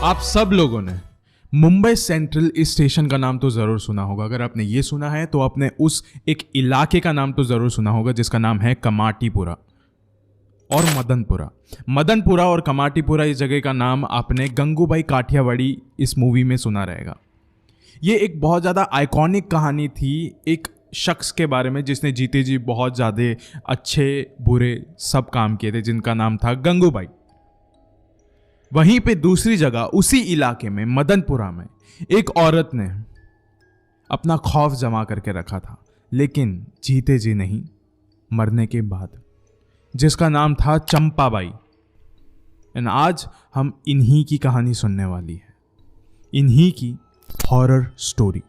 आप सब लोगों ने मुंबई सेंट्रल इस स्टेशन का नाम तो ज़रूर सुना होगा। अगर आपने ये सुना है तो आपने उस एक इलाके का नाम तो ज़रूर सुना होगा जिसका नाम है कमाटीपुरा और मदनपुरा। मदनपुरा और कमाटीपुरा इस जगह का नाम आपने गंगूबाई काठियावाड़ी इस मूवी में सुना रहेगा। ये एक बहुत ज़्यादा आइकॉनिक कहानी थी एक शख्स के बारे में जिसने जीते जी बहुत ज़्यादा अच्छे बुरे सब काम किए थे, जिनका नाम था गंगूबाई। वहीं पे दूसरी जगह उसी इलाके में मदनपुरा में एक औरत ने अपना खौफ जमा करके रखा था, लेकिन जीते जी नहीं, मरने के बाद, जिसका नाम था चंपाबाई। एंड आज हम इन्हीं की कहानी सुनने वाली है, इन्हीं की हॉरर स्टोरी।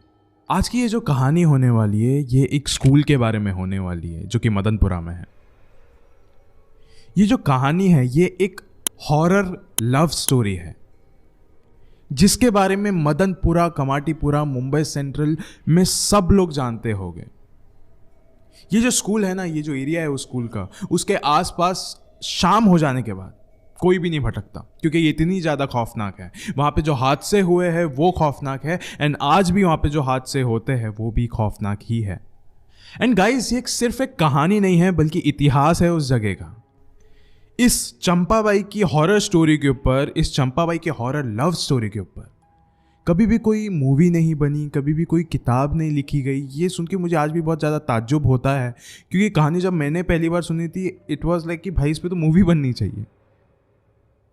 आज की ये जो कहानी होने वाली है ये एक स्कूल के बारे में होने वाली है जो कि मदनपुरा में है। ये जो कहानी है ये एक हॉरर लव स्टोरी है जिसके बारे में मदनपुरा, कमाटीपुरा, मुंबई सेंट्रल में सब लोग जानते होंगे। ये जो स्कूल है ना, ये जो एरिया है उस स्कूल का, उसके आसपास शाम हो जाने के बाद कोई भी नहीं भटकता क्योंकि ये इतनी ज़्यादा खौफनाक है। वहाँ पे जो हादसे हुए हैं वो खौफनाक है एंड आज भी वहाँ पे जो हादसे होते हैं वो भी खौफनाक ही है। एंड गाइस, ये सिर्फ एक कहानी नहीं है बल्कि इतिहास है उस जगह का। इस चंपाबाई की हॉरर स्टोरी के ऊपर, इस चंपाबाई की हॉरर लव स्टोरी के ऊपर कभी भी कोई मूवी नहीं बनी, कभी भी कोई किताब नहीं लिखी गई। ये सुन के मुझे आज भी बहुत ज़्यादा ताज्जुब होता है क्योंकि कहानी जब मैंने पहली बार सुनी थी इट वाज लाइक कि भाई इस पे तो मूवी बननी चाहिए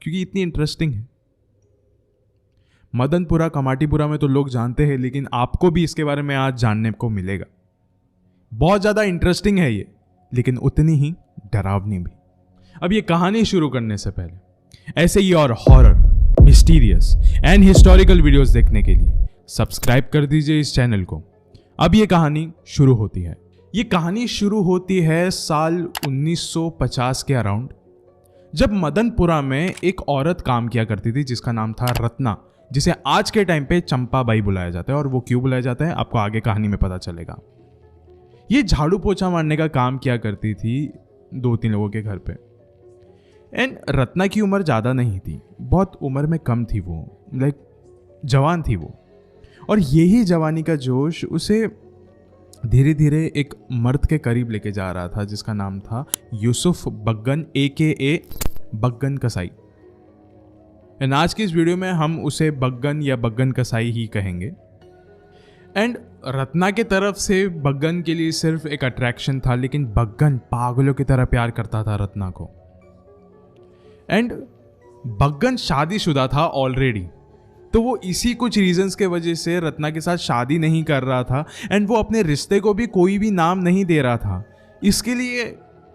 क्योंकि इतनी इंटरेस्टिंग है। मदनपुरा, कमाटीपुरा में तो लोग जानते हैं, लेकिन आपको भी इसके बारे में आज जानने को मिलेगा। बहुत ज़्यादा इंटरेस्टिंग है ये, लेकिन उतनी ही डरावनी भी। अब ये कहानी शुरू करने से पहले ऐसे ही और horror, mysterious and historical videos देखने के लिए सब्सक्राइब कर दीजिए इस चैनल को। अब ये कहानी शुरू होती है। ये कहानी शुरू होती है साल 1950 के अराउंड, जब मदनपुरा में एक औरत काम किया करती थी जिसका नाम था रत्ना, जिसे आज के टाइम पे चंपाबाई बुलाया जाता है। और वो क्यों बुलाया जाता है आपको आगे कहानी में पता चलेगा। ये झाड़ू पोछा मारने का काम किया करती थी 2-3 लोगों के घर पे। एंड रत्ना की उम्र ज़्यादा नहीं थी, बहुत उम्र में कम थी, वो लाइक जवान थी वो। और यही जवानी का जोश उसे धीरे धीरे एक मर्द के करीब लेके जा रहा था जिसका नाम था यूसुफ बग्गन AKA बग्गन कसाई। एंड आज की इस वीडियो में हम उसे बग्गन या बग्गन कसाई ही कहेंगे। एंड रत्ना के तरफ से बग्गन के लिए सिर्फ एक अट्रैक्शन था, लेकिन बग्गन पागलों की तरह प्यार करता था रत्ना को। एंड बग्गन शादीशुदा था ऑलरेडी, तो वो इसी कुछ रीजंस के वजह से रत्ना के साथ शादी नहीं कर रहा था एंड वो अपने रिश्ते को भी कोई भी नाम नहीं दे रहा था। इसके लिए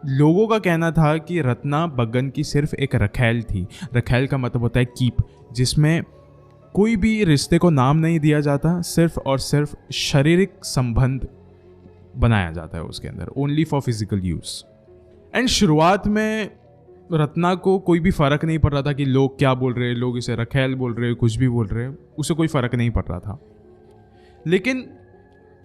लोगों का कहना था कि रत्ना बग्गन की सिर्फ एक रखैल थी। रखैल का मतलब होता है कीप, जिसमें कोई भी रिश्ते को नाम नहीं दिया जाता, सिर्फ और सिर्फ शारीरिक संबंध बनाया जाता है उसके अंदर, only for physical use. And शुरुआत में रत्ना को कोई भी फ़र्क नहीं पड़ रहा था कि लोग क्या बोल रहे हैं, लोग इसे रखैल बोल रहे हैं, कुछ भी बोल रहे हैं, उसे कोई फ़र्क नहीं पड़ रहा था। लेकिन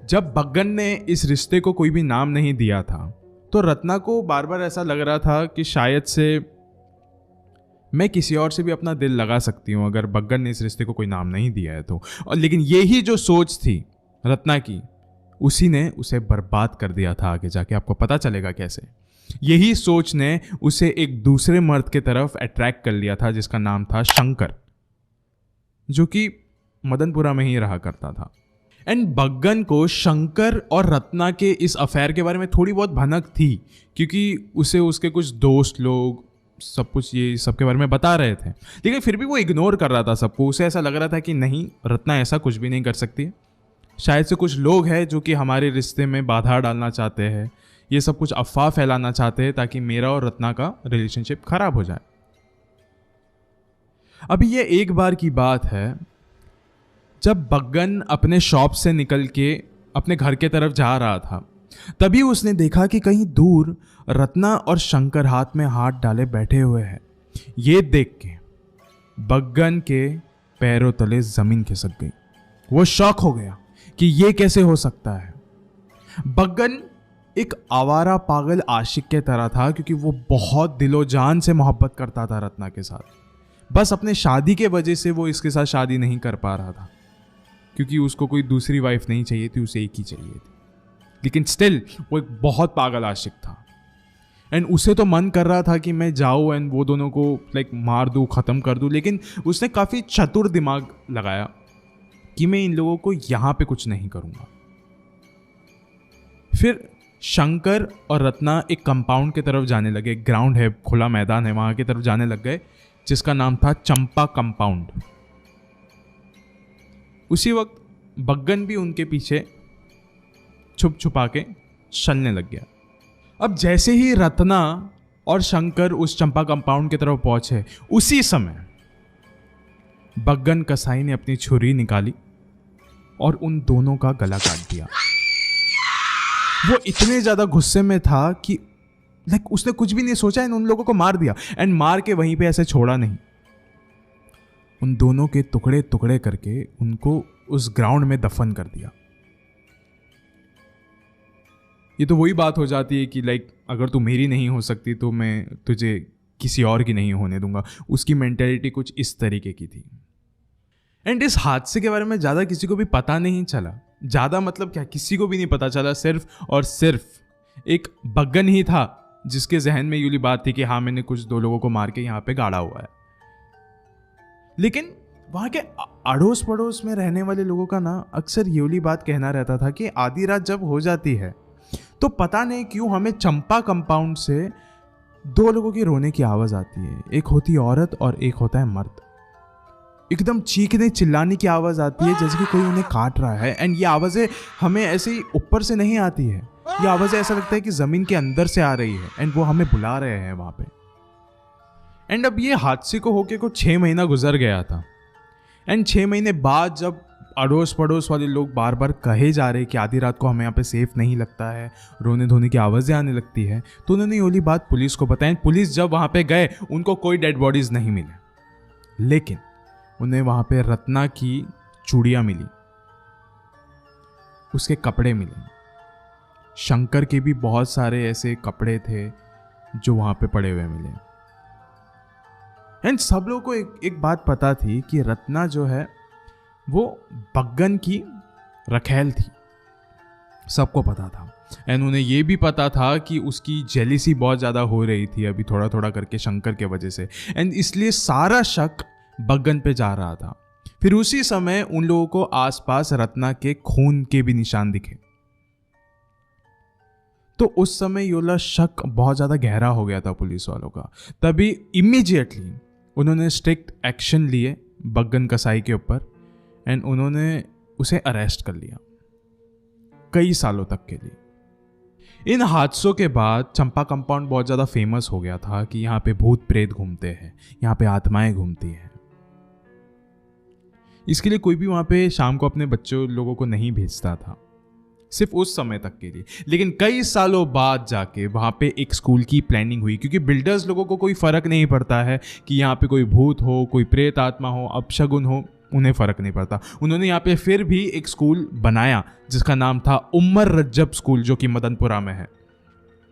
जब बग्गन ने इस रिश्ते को कोई भी नाम नहीं दिया था तो रत्ना को बार बार ऐसा लग रहा था कि शायद से मैं किसी और से भी अपना दिल लगा सकती हूँ अगर बग्गन ने इस रिश्ते को कोई नाम नहीं दिया है तो। और लेकिन यही जो सोच थी रत्ना की, उसी ने उसे बर्बाद कर दिया था। आगे जाके आपको पता चलेगा कैसे। यही सोच ने उसे एक दूसरे मर्द के तरफ अट्रैक्ट कर लिया था जिसका नाम था शंकर, जो कि मदनपुरा में ही रहा करता था। एंड बग्गन को शंकर और रत्ना के इस अफेयर के बारे में थोड़ी बहुत भनक थी क्योंकि उसे उसके कुछ दोस्त लोग सब कुछ ये सब के बारे में बता रहे थे, लेकिन फिर भी वो इग्नोर कर रहा था सबको। उसे ऐसा लग रहा था कि नहीं, रत्ना ऐसा कुछ भी नहीं कर सकती, शायद से कुछ लोग हैं जो कि हमारे रिश्ते में बाधा डालना चाहते हैं, ये सब कुछ अफवाह फैलाना चाहते हैं ताकि मेरा और रत्ना का रिलेशनशिप खराब हो जाए। अभी ये एक बार की बात है जब बग्गन अपने शॉप से निकल के अपने घर के तरफ जा रहा था, तभी उसने देखा कि कहीं दूर रत्ना और शंकर हाथ में हाथ डाले बैठे हुए हैं। ये देख के बग्गन के पैरों तले जमीन खिसक गई। वो शॉक हो गया कि ये कैसे हो सकता है। बग्गन एक आवारा पागल आशिक के तरह था क्योंकि वो बहुत दिलो जान से मोहब्बत करता था रत्ना के साथ। बस अपने शादी के वजह से वो इसके साथ शादी नहीं कर पा रहा था, क्योंकि उसको कोई दूसरी वाइफ नहीं चाहिए थी, उसे एक ही चाहिए थी। लेकिन स्टिल वो एक बहुत पागल आशिक था एंड उसे तो मन कर रहा था कि मैं जाऊँ एंड वो दोनों को मार दूँ, ख़त्म कर दूँ। लेकिन उसने काफ़ी चतुर दिमाग लगाया कि मैं इन लोगों को यहाँ पे कुछ नहीं करूँगा। फिर शंकर और रत्ना एक कंपाउंड की तरफ जाने लगे। ग्राउंड है, खुला मैदान है, वहाँ की तरफ जाने लग गए, जिसका नाम था चंपा कंपाउंड। उसी वक्त बग्गन भी उनके पीछे छुप छुपा के चलने लग गया। अब जैसे ही रत्ना और शंकर उस चंपा कंपाउंड की तरफ पहुंचे, उसी समय बग्गन कसाई ने अपनी छुरी निकाली और उन दोनों का गला काट दिया। वो इतने ज्यादा गुस्से में था कि उसने कुछ भी नहीं सोचा, इन उन लोगों को मार दिया एंड मार के वहीं पे ऐसे छोड़ा नहीं। उन दोनों के टुकड़े टुकड़े करके उनको उस ग्राउंड में दफन कर दिया। ये तो वही बात हो जाती है कि अगर तू मेरी नहीं हो सकती तो मैं तुझे किसी और की नहीं होने दूंगा। उसकी मेंटेलिटी कुछ इस तरीके की थी। एंड इस हादसे के बारे में ज़्यादा किसी को भी पता नहीं चला। ज़्यादा मतलब क्या, किसी को भी नहीं पता चला। सिर्फ और सिर्फ एक बग्गन ही था जिसके जहन में यूली बात थी कि हाँ, मैंने कुछ दो लोगों को मार के यहाँ पे गाड़ा हुआ है। लेकिन वहाँ के अड़ोस पड़ोस में रहने वाले लोगों का ना अक्सर यूली बात कहना रहता था कि आधी रात जब हो जाती है तो पता नहीं क्यों हमें चंपा कंपाउंड से दो लोगों की रोने की आवाज़ आती है। एक होती है औरत और एक होता है मर्द। एकदम चीखने चिल्लाने की आवाज़ आती है जैसे कि कोई उन्हें काट रहा है। एंड ये आवाज़ें हमें ऐसे ही ऊपर से नहीं आती है, ये आवाज़ें ऐसा लगता है कि ज़मीन के अंदर से आ रही है एंड वो हमें बुला रहे हैं वहाँ पे। एंड अब ये हादसे को होके कुछ 6 महीना गुजर गया था। एंड 6 महीने बाद जब अड़ोस पड़ोस वाले लोग बार बार कहे जा रहे कि आधी रात को हमें यहाँ पे सेफ नहीं लगता है, रोने धोने की आवाज़ें आने लगती है, तो उन्होंने ये बात पुलिस को बताई। पुलिस जब वहाँ पे गए उनको कोई डेड बॉडीज नहीं मिले, लेकिन उन्हें वहाँ पे रत्ना की चूड़ियाँ मिली, उसके कपड़े मिले। शंकर के भी बहुत सारे ऐसे कपड़े थे जो वहाँ पे पड़े हुए मिले। एंड सब लोगों को एक बात पता थी कि रत्ना जो है वो बग्गन की रखेल थी, सबको पता था। एंड उन्हें ये भी पता था कि उसकी जेलिसी बहुत ज़्यादा हो रही थी अभी थोड़ा थोड़ा करके शंकर के वजह से, एंड इसलिए सारा शक बग्गन पे जा रहा था। फिर उसी समय उन लोगों को आसपास रत्ना के खून के भी निशान दिखे, तो उस समय योला शक बहुत ज़्यादा गहरा हो गया था पुलिस वालों का। तभी इमीडिएटली उन्होंने स्ट्रिक्ट एक्शन लिए बग्गन कसाई के ऊपर एंड उन्होंने उसे अरेस्ट कर लिया कई सालों तक के लिए। इन हादसों के बाद चंपा कंपाउंड बहुत ज़्यादा फेमस हो गया था कि यहाँ पे भूत प्रेत घूमते हैं, यहाँ पे आत्माएं घूमती हैं। इसके लिए कोई भी वहाँ पे शाम को अपने बच्चों लोगों को नहीं भेजता था, सिर्फ उस समय तक के लिए। लेकिन कई सालों बाद जाके वहाँ पे एक स्कूल की प्लानिंग हुई, क्योंकि बिल्डर्स लोगों को कोई फ़र्क नहीं पड़ता है कि यहाँ पे कोई भूत हो, कोई प्रेत आत्मा हो, अपशगुन हो, उन्हें फ़र्क नहीं पड़ता। उन्होंने यहाँ पे फिर भी एक स्कूल बनाया जिसका नाम था उमर रज्जब स्कूल, जो कि मदनपुरा में है।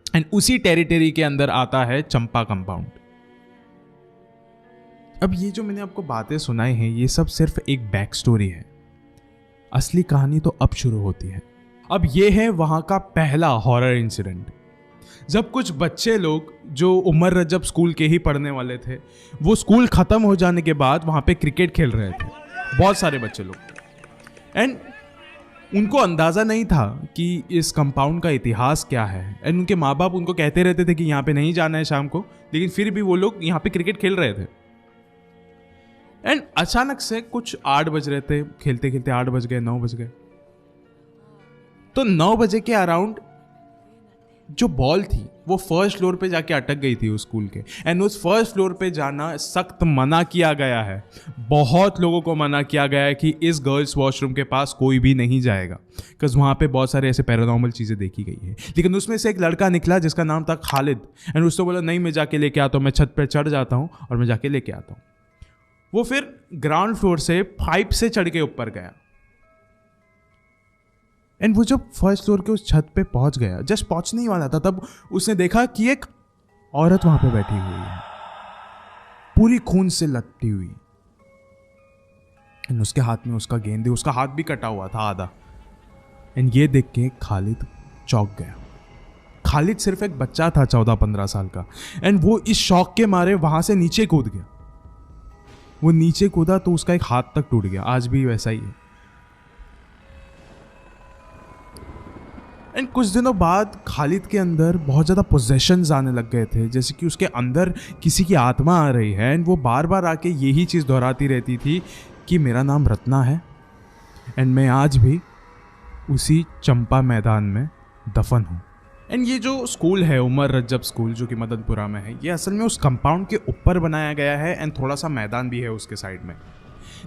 एंड उसी टेरिटरी के अंदर आता है चंपा कंपाउंड। अब ये जो मैंने आपको बातें सुनाई हैं, ये सब सिर्फ एक बैक स्टोरी है। असली कहानी तो अब शुरू होती है। अब ये है वहाँ का पहला हॉरर इंसिडेंट, जब कुछ बच्चे लोग जो उमर रज्जब स्कूल के ही पढ़ने वाले थे, वो स्कूल ख़त्म हो जाने के बाद वहाँ पे क्रिकेट खेल रहे थे, बहुत सारे बच्चे लोग। एंड उनको अंदाज़ा नहीं था कि इस कंपाउंड का इतिहास क्या है। एंड उनके माँ बाप उनको कहते रहते थे कि यहाँ पे नहीं जाना है शाम को, लेकिन फिर भी वो लोग यहाँ पे क्रिकेट खेल रहे थे। एंड अचानक से कुछ 8 बज रहे थे, खेलते खेलते 8 बज गए, 9 बज गए। तो 9 बजे के अराउंड जो बॉल थी वो फर्स्ट फ्लोर पे जाके अटक गई थी उस स्कूल के। एंड उस फर्स्ट फ्लोर पे जाना सख्त मना किया गया है। बहुत लोगों को मना किया गया है कि इस गर्ल्स वॉशरूम के पास कोई भी नहीं जाएगा, बिकॉज वहाँ पे बहुत सारे ऐसे पैरानॉर्मल चीज़ें देखी गई है। लेकिन उसमें से एक लड़का निकला जिसका नाम था खालिद। एंड उसने बोला नहीं, मैं जाके लेके आता हूँ, मैं छत पर चढ़ जाता हूँ और मैं जाके लेके आता हूँ। वो फिर ग्राउंड फ्लोर से पाइप से चढ़ के ऊपर गया। एंड वो जब फर्स्ट फ्लोर के उस छत पे पहुंच गया, जस्ट पहुंचने ही वाला था, तब उसने देखा कि एक औरत वहां पे बैठी हुई है। पूरी खून से लपटी हुई। एंड उसके हाथ में उसका गेंद है, उसका हाथ भी कटा हुआ था आधा। एंड ये देख के खालिद चौंक गया। खालिद सिर्फ एक बच्चा था 14-15 साल का, एंड वो इस शौक के मारे वहां से नीचे कूद गया। वो नीचे कूदा तो उसका एक हाथ तक टूट गया, आज भी वैसा ही है। एंड कुछ दिनों बाद खालिद के अंदर बहुत ज़्यादा पोजेशंस आने लग गए थे, जैसे कि उसके अंदर किसी की आत्मा आ रही है। एंड वो बार बार आके यही चीज़ दोहराती रहती थी कि मेरा नाम रत्ना है एंड मैं आज भी उसी चंपा मैदान में दफन हूँ। एंड ये जो स्कूल है उमर रज्जब स्कूल जो कि मदनपुरा में है, ये असल में उस कंपाउंड के ऊपर बनाया गया है एंड थोड़ा सा मैदान भी है उसके साइड में।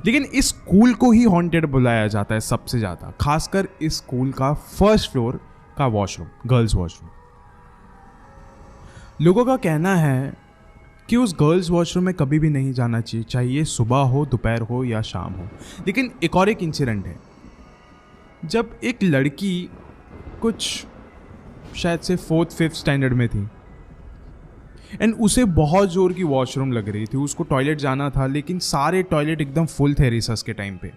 लेकिन इस स्कूल को ही हॉन्टेड बुलाया जाता है सबसे ज़्यादा, खासकर इस स्कूल का फर्स्ट फ्लोर का वॉशरूम, गर्ल्स वॉशरूम। लोगों का कहना है कि उस गर्ल्स वॉशरूम में कभी भी नहीं जाना चाहिए, चाहिए सुबह हो, दोपहर हो या शाम हो। लेकिन एक इंसिडेंट है, जब एक लड़की कुछ शायद से 4th-5th स्टैंडर्ड में थी एंड उसे बहुत जोर की वॉशरूम लग रही थी, उसको टॉयलेट जाना था, लेकिन सारे टॉयलेट एकदम फुल थे रिसर्च के टाइम पे।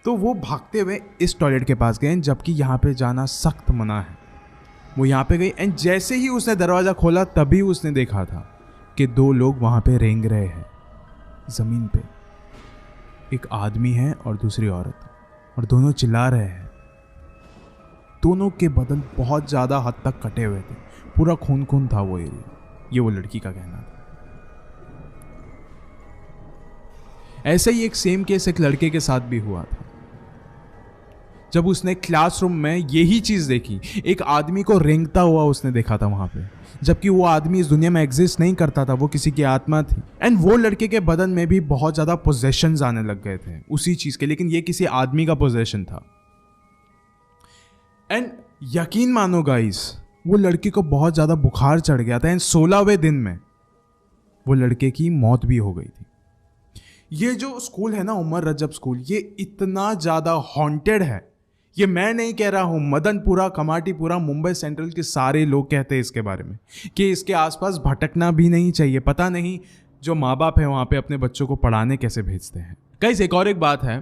तो वो भागते हुए इस टॉयलेट के पास गए, जबकि यहाँ पे जाना सख्त मना है। वो यहाँ पे गई एंड जैसे ही उसने दरवाज़ा खोला तभी उसने देखा था कि 2 लोग वहाँ पे रेंग रहे हैं ज़मीन पे। एक आदमी है और दूसरी औरत, और दोनों चिल्ला रहे हैं। दोनों के बदन बहुत ज़्यादा हद तक कटे हुए थे, पूरा खून खून था वो एरिया। ये वो लड़की का कहना था। ऐसे ही एक सेम केस एक लड़के के साथ भी हुआ था, जब उसने क्लासरूम में यही चीज़ देखी। एक आदमी को रेंगता हुआ उसने देखा था वहाँ पे, जबकि वो आदमी इस दुनिया में एग्जिस्ट नहीं करता था, वो किसी की आत्मा थी। एंड वो लड़के के बदन में भी बहुत ज़्यादा पोजेशंस आने लग गए थे उसी चीज़ के, लेकिन ये किसी आदमी का पोजेशन था। एंड यकीन मानो गाइस, वो लड़के को बहुत ज़्यादा बुखार चढ़ गया था एंड 16वें दिन में वो लड़के की मौत भी हो गई थी। ये जो स्कूल है ना उमर रज्जब स्कूल, ये इतना ज़्यादा हॉन्टेड है, ये मैं नहीं कह रहा हूँ, मदनपुरा, कमाटीपुरा, मुंबई सेंट्रल के सारे लोग कहते हैं इसके बारे में कि इसके आसपास भटकना भी नहीं चाहिए। पता नहीं जो माँ बाप है वहाँ पे अपने बच्चों को पढ़ाने कैसे भेजते हैं। गाइस एक और एक बात है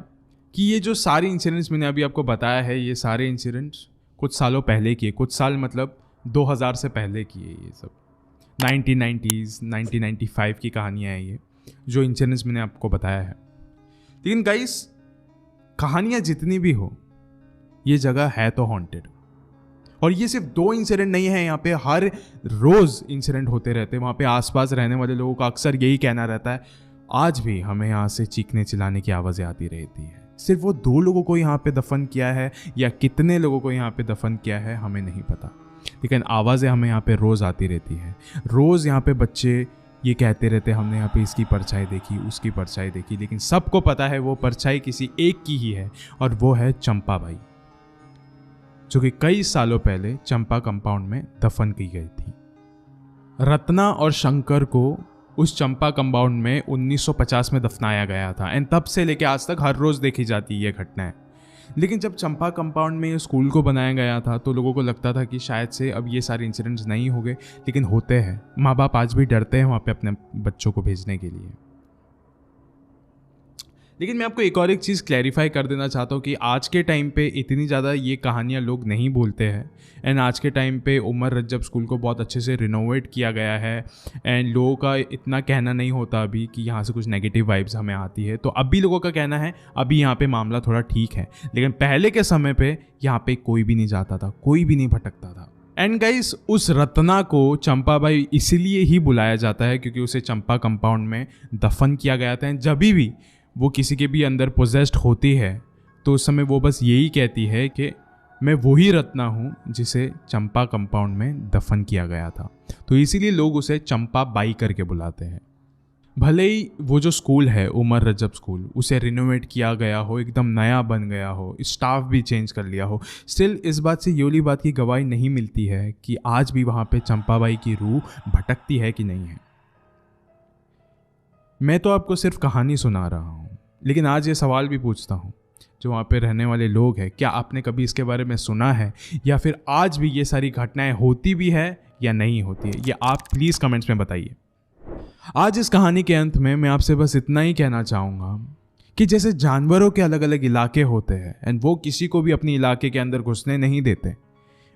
कि ये जो सारे इंसिडेंट्स मैंने अभी आपको बताया है, ये सारे इंसिडेंट्स कुछ सालों पहले किए, कुछ साल मतलब 2000 से पहले किए। ये सब 1990s 1995 की कहानियाँ हैं ये जो इंसिडेंट्स मैंने आपको बताया है। लेकिन गाइस कहानियाँ जितनी भी हो, ये जगह है तो हॉन्टेड। और ये सिर्फ 2 इंसिडेंट नहीं है, यहाँ पे हर रोज़ इंसिडेंट होते रहते हैं। वहाँ पे आसपास रहने वाले लोगों का अक्सर यही कहना रहता है, आज भी हमें यहाँ से चीखने चिल्लाने की आवाज़ें आती रहती है। सिर्फ वो 2 लोगों को यहाँ पे दफन किया है या कितने लोगों को यहाँ पे दफन किया है हमें नहीं पता, लेकिन आवाज़ें हमें यहाँ पे रोज़ आती रहती है। रोज़ यहाँ पे बच्चे ये कहते रहते हमने यहाँ पे इसकी परछाई देखी, उसकी परछाई देखी, लेकिन सबको पता है वो परछाई किसी एक की ही है, और वो है चंपा बाई, जो कि कई सालों पहले चंपा कंपाउंड में दफन की गई थी। रत्ना और शंकर को उस चंपा कंपाउंड में 1950 में दफनाया गया था एंड तब से लेके आज तक हर रोज़ देखी जाती है ये घटनाएं। लेकिन जब चंपा कंपाउंड में स्कूल को बनाया गया था तो लोगों को लगता था कि शायद से अब ये सारे इंसिडेंट्स नहीं हो गए, लेकिन होते हैं। माँ बाप आज भी डरते हैं वहाँ पे अपने बच्चों को भेजने के लिए। लेकिन मैं आपको एक और एक चीज़ क्लैरिफाई कर देना चाहता हूँ कि आज के टाइम पे इतनी ज़्यादा ये कहानियाँ लोग नहीं बोलते हैं एंड आज के टाइम पे उमर रज्जब स्कूल को बहुत अच्छे से रिनोवेट किया गया है एंड लोगों का इतना कहना नहीं होता अभी कि यहाँ से कुछ नेगेटिव वाइब्स हमें आती है। तो अभी लोगों का कहना है अभी यहाँ पे मामला थोड़ा ठीक है, लेकिन पहले के समय पे यहाँ पे कोई भी नहीं जाता था, कोई भी नहीं भटकता था। एंड गाइस उस रत्ना को चंपाबाई इसीलिए ही बुलाया जाता है क्योंकि उसे चंपा कंपाउंड में दफन किया गया था। जब भी वो किसी के भी अंदर पोजेस्ड होती है तो उस समय वो बस यही कहती है कि मैं वही रत्ना हूँ जिसे चंपा कंपाउंड में दफन किया गया था। तो इसीलिए लोग उसे चंपा बाई करके बुलाते हैं। भले ही वो जो स्कूल है उमर रज्जब स्कूल, उसे रिनोवेट किया गया हो, एकदम नया बन गया हो, स्टाफ भी चेंज कर लिया हो, स्टिल इस बात से योली बात की गवाही नहीं मिलती है कि आज भी वहाँ पे चंपाबाई की रूह भटकती है कि नहीं है। मैं तो आपको सिर्फ कहानी सुना रहा हूँ, लेकिन आज ये सवाल भी पूछता हूँ जो वहाँ पे रहने वाले लोग हैं, क्या आपने कभी इसके बारे में सुना है या फिर आज भी ये सारी घटनाएं होती भी है या नहीं होती है? ये आप प्लीज़ कमेंट्स में बताइए। आज इस कहानी के अंत में मैं आपसे बस इतना ही कहना चाहूँगा कि जैसे जानवरों के अलग अलग इलाके होते हैं एंड वो किसी को भी अपने इलाके के अंदर घुसने नहीं देते,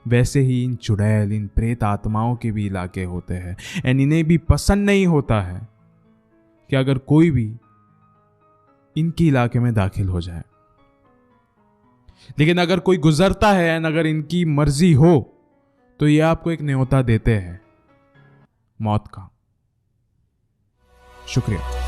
वैसे ही इन चुड़ैल, इन प्रेत आत्माओं के भी इलाके होते हैं एंड इन्हें भी पसंद नहीं होता है कि अगर कोई भी इनके इलाके में दाखिल हो जाए। लेकिन अगर कोई गुजरता है एंड अगर इनकी मर्जी हो तो ये आपको एक न्योता देते हैं मौत का। शुक्रिया।